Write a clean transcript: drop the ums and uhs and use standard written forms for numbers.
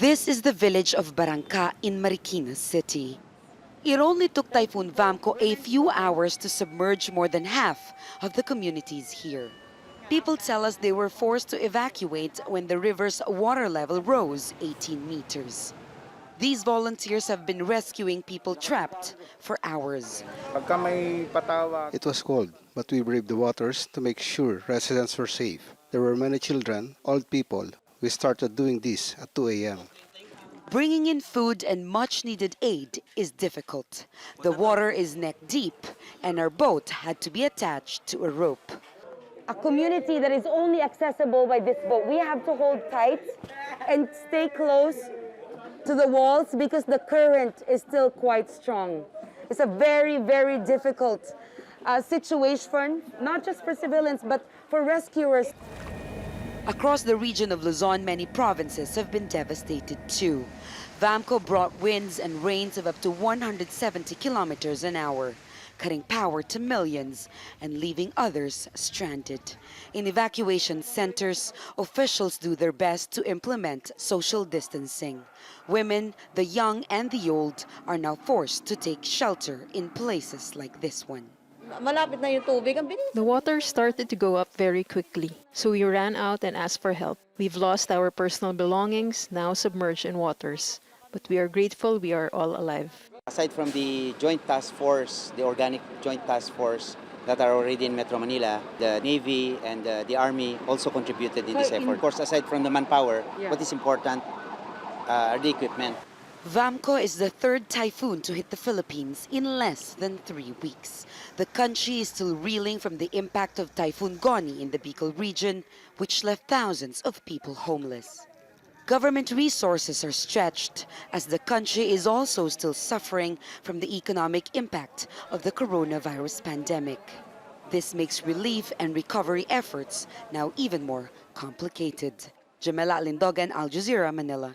This is the village of Barangka in Marikina City. It only took Typhoon Vamco a few hours to submerge more than half of the communities here. People tell us they were forced to evacuate when the river's water level rose 18 meters. These volunteers have been rescuing people trapped for hours. It was cold, but we braved the waters to make sure residents were safe. There were many children, old people. We started doing this at 2 a.m. Bringing in food and much needed aid is difficult. The water is neck deep and our boat had to be attached to a rope. A community that is only accessible by this boat. We have to hold tight and stay close to the walls because the current is still quite strong. It's a very, very difficult situation, not just for civilians, but for rescuers. Across the region of Luzon, many provinces have been devastated too. Vamco brought winds and rains of up to 170 kilometers an hour, cutting power to millions and leaving others stranded. In evacuation centers, officials do their best to implement social distancing. Women, the young and the old, are now forced to take shelter in places like this one. The water started to go up very quickly, so we ran out and asked for help. We've lost our personal belongings, now submerged in waters. But we are grateful we are all alive. Aside from the joint task force, the organic joint task force that are already in Metro Manila, the Navy and the Army also contributed in this effort. Of course, aside from the manpower, what is important are the equipment. Vamco is the third typhoon to hit the Philippines in less than 3 weeks. The country is still reeling from the impact of Typhoon Goni in the Bicol region, which left thousands of people homeless. Government resources are stretched as the country is also still suffering from the economic impact of the coronavirus pandemic. This makes relief and recovery efforts now even more complicated. Jamila, Alindogan, Al Jazeera, Manila.